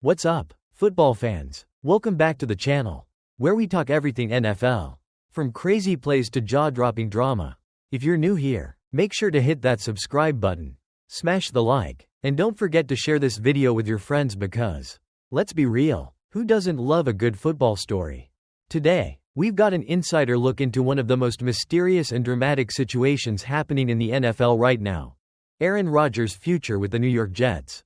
What's up, football fans? Welcome back to the channel, where we talk everything NFL. From crazy plays to jaw-dropping drama. If you're new here, make sure to hit that subscribe button, smash the like, and don't forget to share this video with your friends because, let's be real, who doesn't love a good football story? Today, we've got an insider look into one of the most mysterious and dramatic situations happening in the NFL right now. Aaron Rodgers' future with the New York Jets.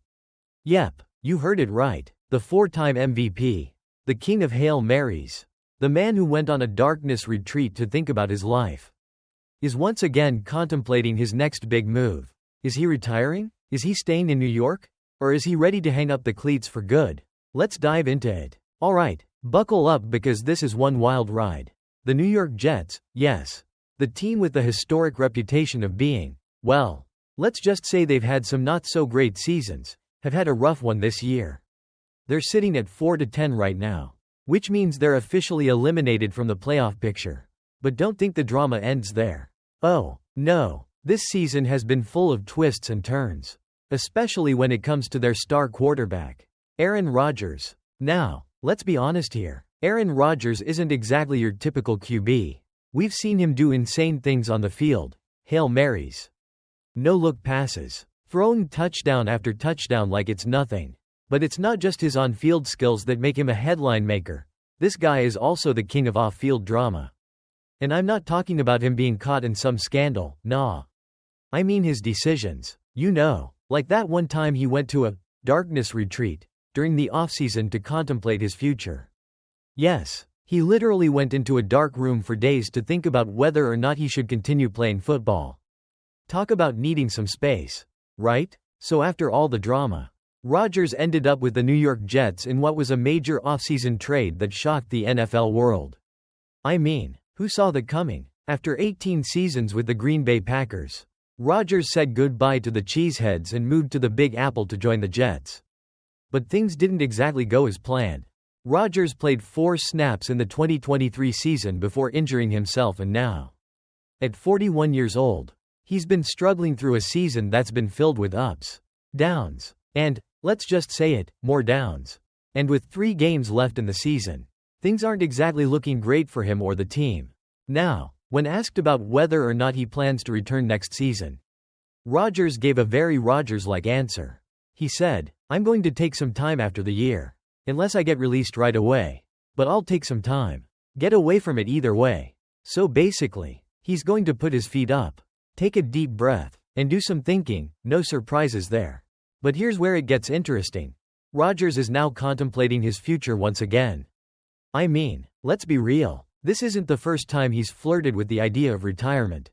Yep, you heard it right. The four-time MVP, the king of Hail Marys, the man who went on a darkness retreat to think about his life, is once again contemplating his next big move. Is he retiring? Is he staying in New York? Or is he ready to hang up the cleats for good? Let's dive into it. Alright, buckle up because this is one wild ride. The New York Jets, yes, the team with the historic reputation of being, well, let's just say they've had some not-so-great seasons, have had a rough one this year. They're sitting at 4-10 right now, which means they're officially eliminated from the playoff picture. But don't think the drama ends there. Oh, no, this season has been full of twists and turns, especially when it comes to their star quarterback, Aaron Rodgers. Now, let's be honest here, Aaron Rodgers isn't exactly your typical QB. We've seen him do insane things on the field, Hail Marys, no-look passes, throwing touchdown after touchdown like it's nothing. But it's not just his on-field skills that make him a headline maker. This guy is also the king of off-field drama. And I'm not talking about him being caught in some scandal, nah. I mean his decisions. You know, like that one time he went to a darkness retreat during the offseason to contemplate his future. Yes, he literally went into a dark room for days to think about whether or not he should continue playing football. Talk about needing some space, right? So after all the drama, Rodgers ended up with the New York Jets in what was a major offseason trade that shocked the NFL world. I mean, who saw that coming? After 18 seasons with the Green Bay Packers, Rodgers said goodbye to the Cheeseheads and moved to the Big Apple to join the Jets. But things didn't exactly go as planned. Rodgers played 4 snaps in the 2023 season before injuring himself, and now, at 41 years old, he's been struggling through a season that's been filled with ups, downs, and, let's just say it, more downs. And with 3 games left in the season, things aren't exactly looking great for him or the team. Now, when asked about whether or not he plans to return next season, Rodgers gave a very Rodgers-like answer. He said, "I'm going to take some time after the year. Unless I get released right away. But I'll take some time. Get away from it either way." So basically, he's going to put his feet up, take a deep breath, and do some thinking. No surprises there. But here's where it gets interesting. Rodgers is now contemplating his future once again. I mean, let's be real, this isn't the first time he's flirted with the idea of retirement.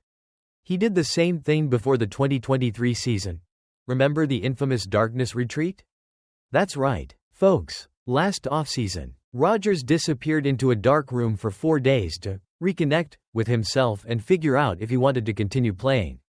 He did the same thing before the 2023 season. Remember the infamous darkness retreat? That's right, folks. Last offseason, Rodgers disappeared into a dark room for 4 days to reconnect with himself and figure out if he wanted to continue playing.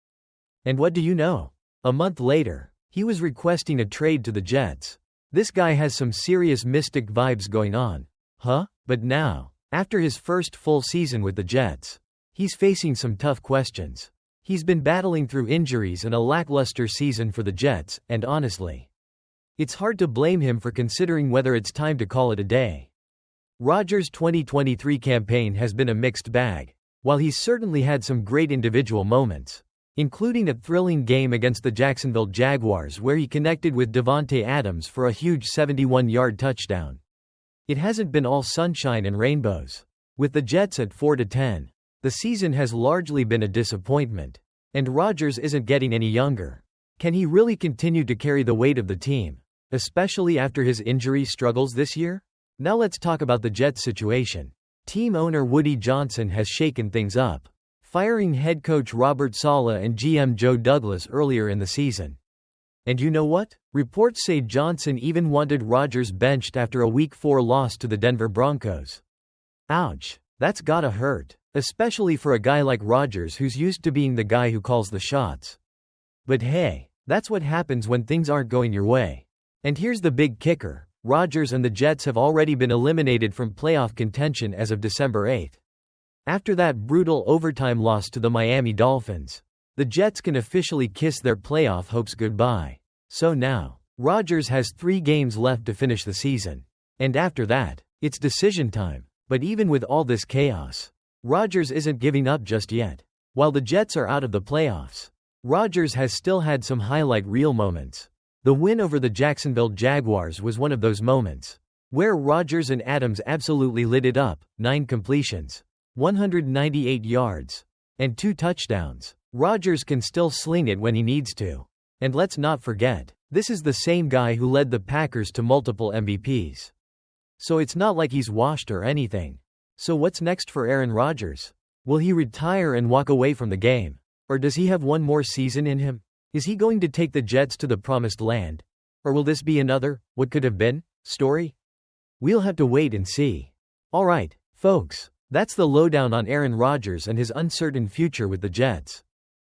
And what do you know? A month later, he was requesting a trade to the Jets. This guy has some serious mystic vibes going on. Huh? But now, after his first full season with the Jets, he's facing some tough questions. He's been battling through injuries and a lackluster season for the Jets, and honestly, it's hard to blame him for considering whether it's time to call it a day. Rodgers' 2023 campaign has been a mixed bag. While he's certainly had some great individual moments, including a thrilling game against the Jacksonville Jaguars where he connected with Davante Adams for a huge 71-yard touchdown, it hasn't been all sunshine and rainbows. With the Jets at 4-10, the season has largely been a disappointment. And Rodgers isn't getting any younger. Can he really continue to carry the weight of the team, especially after his injury struggles this year? Now let's talk about the Jets situation. Team owner Woody Johnson has shaken things up, firing head coach Robert Saleh and GM Joe Douglas earlier in the season. And you know what? Reports say Johnson even wanted Rodgers benched after a Week 4 loss to the Denver Broncos. Ouch, that's gotta hurt, especially for a guy like Rodgers who's used to being the guy who calls the shots. But hey, that's what happens when things aren't going your way. And here's the big kicker, Rodgers and the Jets have already been eliminated from playoff contention as of December 8. After that brutal overtime loss to the Miami Dolphins, the Jets can officially kiss their playoff hopes goodbye. So now, Rodgers has 3 games left to finish the season. And after that, it's decision time. But even with all this chaos, Rodgers isn't giving up just yet. While the Jets are out of the playoffs, Rodgers has still had some highlight reel moments. The win over the Jacksonville Jaguars was one of those moments, where Rodgers and Adams absolutely lit it up. 9 completions, 198 yards, and 2 touchdowns. Rodgers can still sling it when he needs to. And let's not forget, this is the same guy who led the Packers to multiple MVPs. So it's not like he's washed or anything. So what's next for Aaron Rodgers? Will he retire and walk away from the game? Or does he have one more season in him? Is he going to take the Jets to the promised land? Or will this be another, what could have been, story? We'll have to wait and see. Alright, folks, that's the lowdown on Aaron Rodgers and his uncertain future with the Jets.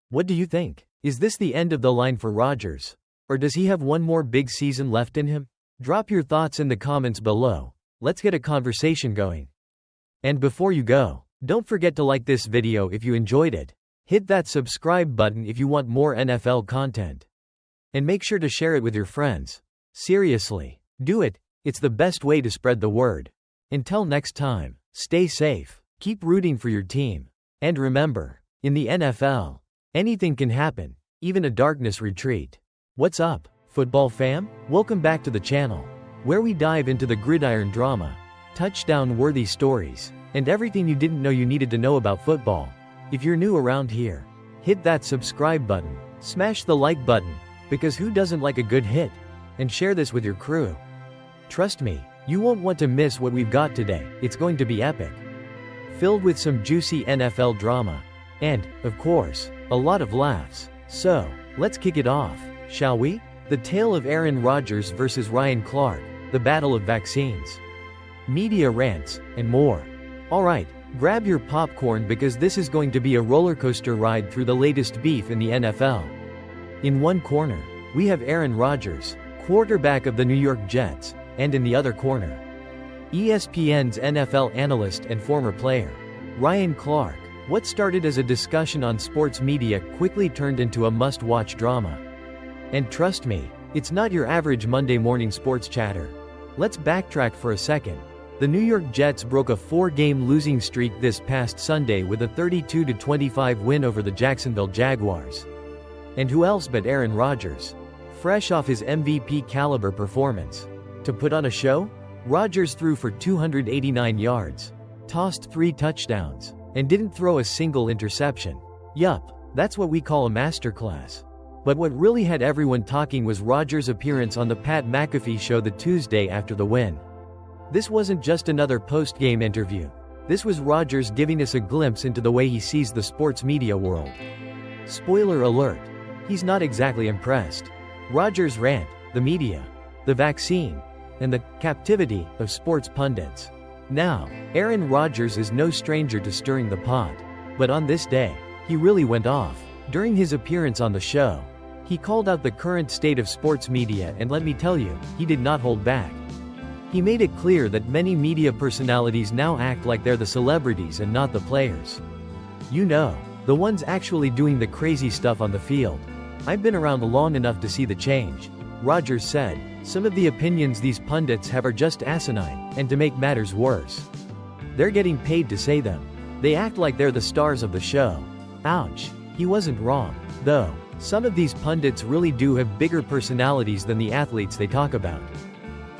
What do you think? Is this the end of the line for Rodgers? Or does he have one more big season left in him? Drop your thoughts in the comments below. Let's get a conversation going. And before you go, don't forget to like this video if you enjoyed it. Hit that subscribe button if you want more NFL content. And make sure to share it with your friends. Seriously, do it. It's the best way to spread the word. Until next time, stay safe, keep rooting for your team. And remember, in the NFL, anything can happen, even a darkness retreat. What's up, football fam? Welcome back to the channel, where we dive into the gridiron drama, touchdown-worthy stories, and everything you didn't know you needed to know about football. If you're new around here, hit that subscribe button, smash the like button, because who doesn't like a good hit? And share this with your crew. Trust me, you won't want to miss what we've got today. It's going to be epic. Filled with some juicy NFL drama. And, of course, a lot of laughs. So, let's kick it off, shall we? The tale of Aaron Rodgers versus Ryan Clark, the battle of vaccines, media rants, and more. Alright, grab your popcorn because this is going to be a roller coaster ride through the latest beef in the NFL. In one corner, we have Aaron Rodgers, quarterback of the New York Jets, and in the other corner, ESPN's NFL analyst and former player, Ryan Clark. What started as a discussion on sports media quickly turned into a must-watch drama. And trust me, it's not your average Monday morning sports chatter. Let's backtrack for a second. The New York Jets broke a 4-game losing streak this past Sunday with a 32-25 win over the Jacksonville Jaguars. And who else but Aaron Rodgers? Fresh off his MVP caliber performance. To put on a show, Rodgers threw for 289 yards, tossed 3 touchdowns, and didn't throw a single interception. Yup, that's what we call a masterclass. But what really had everyone talking was Rodgers' appearance on the Pat McAfee show the Tuesday after the win. This wasn't just another post-game interview. This was Rodgers giving us a glimpse into the way he sees the sports media world. Spoiler alert, he's not exactly impressed. Rodgers' rant, the media, the vaccine, and the captivity of sports pundits. Now, Aaron Rodgers is no stranger to stirring the pot. But on this day, he really went off. During his appearance on the show, he called out the current state of sports media, and let me tell you, he did not hold back. He made it clear that many media personalities now act like they're the celebrities and not the players. You know, the ones actually doing the crazy stuff on the field. I've been around long enough to see the change, Rodgers said. Some of the opinions these pundits have are just asinine, and to make matters worse, they're getting paid to say them. They act like they're the stars of the show. Ouch. He wasn't wrong, though. Some of these pundits really do have bigger personalities than the athletes they talk about.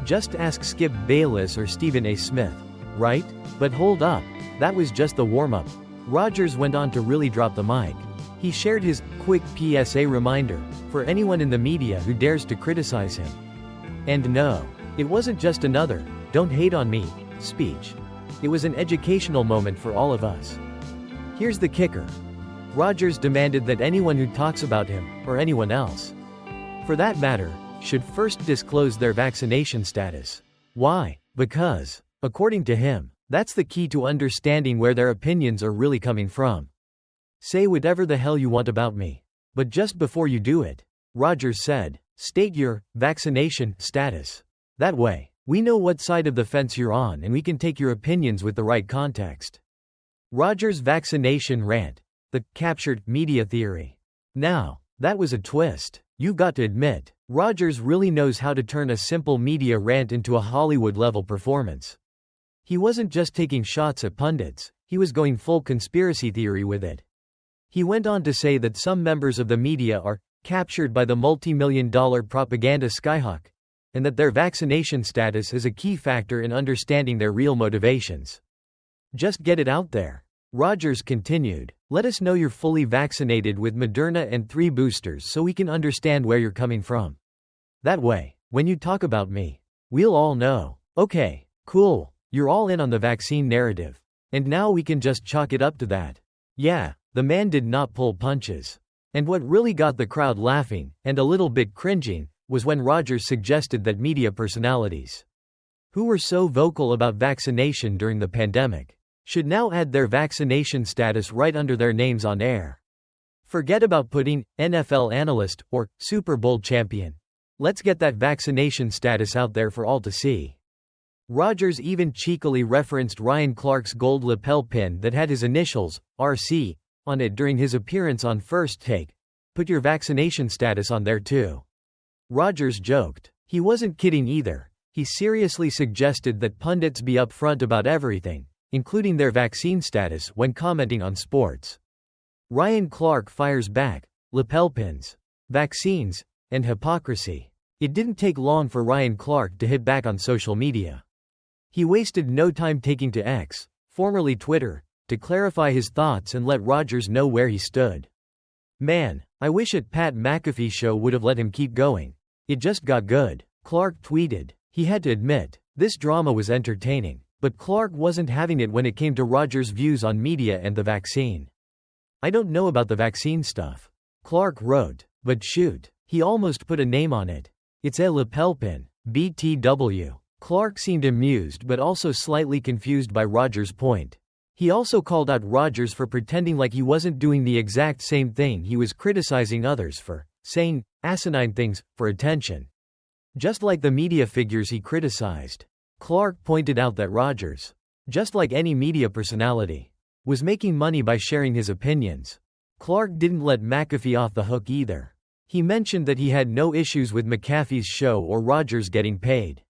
Just ask Skip Bayless or Stephen A. Smith, right? But hold up, that was just the warm-up. Rodgers went on to really drop the mic. He shared his quick PSA reminder for anyone in the media who dares to criticize him. And no, it wasn't just another "don't hate on me" speech. It was an educational moment for all of us. Here's the kicker. Rodgers demanded that anyone who talks about him, or anyone else, for that matter, should first disclose their vaccination status. Why? Because, according to him, that's the key to understanding where their opinions are really coming from. Say whatever the hell you want about me. But just before you do it, Rodgers said, state your vaccination status. That way, we know what side of the fence you're on and we can take your opinions with the right context. Rodgers' vaccination rant, the captured media theory. Now, that was a twist. You've got to admit, Rodgers really knows how to turn a simple media rant into a Hollywood-level performance. He wasn't just taking shots at pundits, he was going full conspiracy theory with it. He went on to say that some members of the media are captured by the multi-million-dollar propaganda skyhook, and that their vaccination status is a key factor in understanding their real motivations. Just get it out there. Rodgers continued, let us know you're fully vaccinated with Moderna and 3 boosters so we can understand where you're coming from. That way, when you talk about me, we'll all know, okay, cool, you're all in on the vaccine narrative. And now we can just chalk it up to that. Yeah, the man did not pull punches. And what really got the crowd laughing, and a little bit cringing, was when Rodgers suggested that media personalities who were so vocal about vaccination during the pandemic should now add their vaccination status right under their names on air. Forget about putting NFL analyst or Super Bowl champion. Let's get that vaccination status out there for all to see. Rodgers even cheekily referenced Ryan Clark's gold lapel pin that had his initials, RC, on it during his appearance on First Take. Put your vaccination status on there too. Rodgers joked. He wasn't kidding either. He seriously suggested that pundits be upfront about everything, including their vaccine status, when commenting on sports. Ryan Clark fires back, lapel pins, vaccines, and hypocrisy. It didn't take long for Ryan Clark to hit back on social media. He wasted no time taking to X, formerly Twitter, to clarify his thoughts and let Rodgers know where he stood. Man, I wish at Pat McAfee's show would have let him keep going. It just got good. Clark tweeted. He had to admit, this drama was entertaining, but Clark wasn't having it when it came to Rodgers' views on media and the vaccine. I don't know about the vaccine stuff, Clark wrote, but shoot, he almost put a name on it. It's a lapel pin, BTW. Clark seemed amused but also slightly confused by Rodgers' point. He also called out Rodgers for pretending like he wasn't doing the exact same thing he was criticizing others for, saying asinine things for attention. Just like the media figures he criticized. Clark pointed out that Rodgers, just like any media personality, was making money by sharing his opinions. Clark didn't let McAfee off the hook either. He mentioned that he had no issues with McAfee's show or Rodgers getting paid.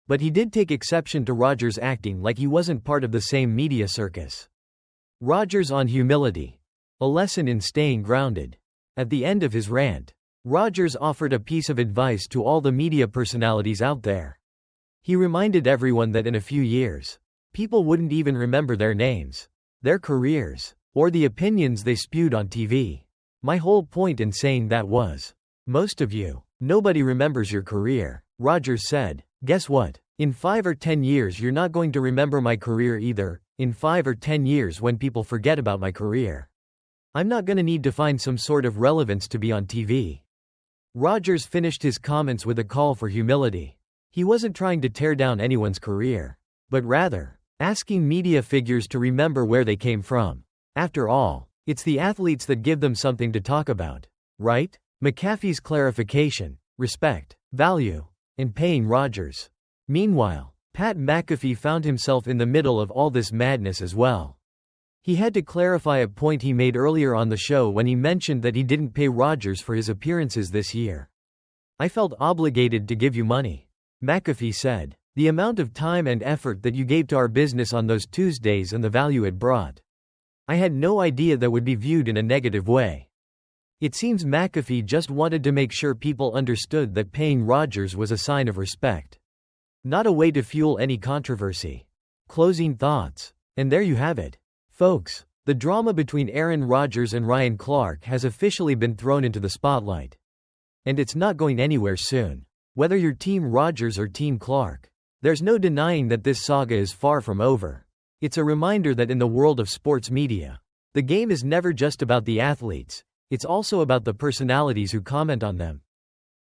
But he did take exception to Rodgers acting like he wasn't part of the same media circus. Rodgers on humility. A lesson in staying grounded. At the end of his rant, Rodgers offered a piece of advice to all the media personalities out there. He reminded everyone that in a few years, people wouldn't even remember their names, their careers, or the opinions they spewed on TV. My whole point in saying that was, most of you, nobody remembers your career, Rodgers said. Guess what? In 5 or 10 years you're not going to remember my career either. In 5 or 10 years when people forget about my career, I'm not gonna need to find some sort of relevance to be on TV. Rodgers finished his comments with a call for humility. He wasn't trying to tear down anyone's career, but rather, asking media figures to remember where they came from. After all, it's the athletes that give them something to talk about, right? McAfee's clarification, respect, value, and paying Rodgers. Meanwhile, Pat McAfee found himself in the middle of all this madness as well. He had to clarify a point he made earlier on the show when he mentioned that he didn't pay Rodgers for his appearances this year. I felt obligated to give you money, McAfee said. The amount of time and effort that you gave to our business on those Tuesdays and the value it brought. I had no idea that would be viewed in a negative way. It seems McAfee just wanted to make sure people understood that paying Rodgers was a sign of respect. Not a way to fuel any controversy. Closing thoughts. And there you have it. Folks, the drama between Aaron Rodgers and Ryan Clark has officially been thrown into the spotlight. And it's not going anywhere soon. Whether you're Team Rodgers or Team Clark, there's no denying that this saga is far from over. It's a reminder that in the world of sports media, the game is never just about the athletes, it's also about the personalities who comment on them.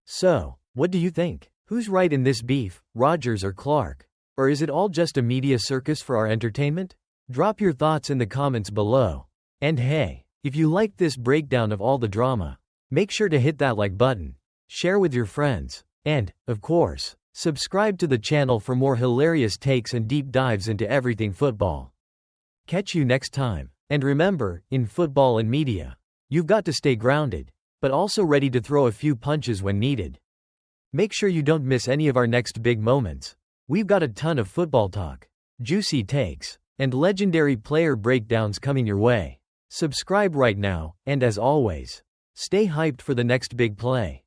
So, what do you think? Who's right in this beef, Rodgers or Clark? Or is it all just a media circus for our entertainment? Drop your thoughts in the comments below. And hey, if you liked this breakdown of all the drama, make sure to hit that like button, share with your friends, and, of course, subscribe to the channel for more hilarious takes and deep dives into everything football. Catch you next time. And remember, in football and media, you've got to stay grounded. but also ready to throw a few punches when needed. Make sure you don't miss any of our next big moments. We've got a ton of football talk, juicy takes, and legendary player breakdowns coming your way. Subscribe right now, and as always, stay hyped for the next big play.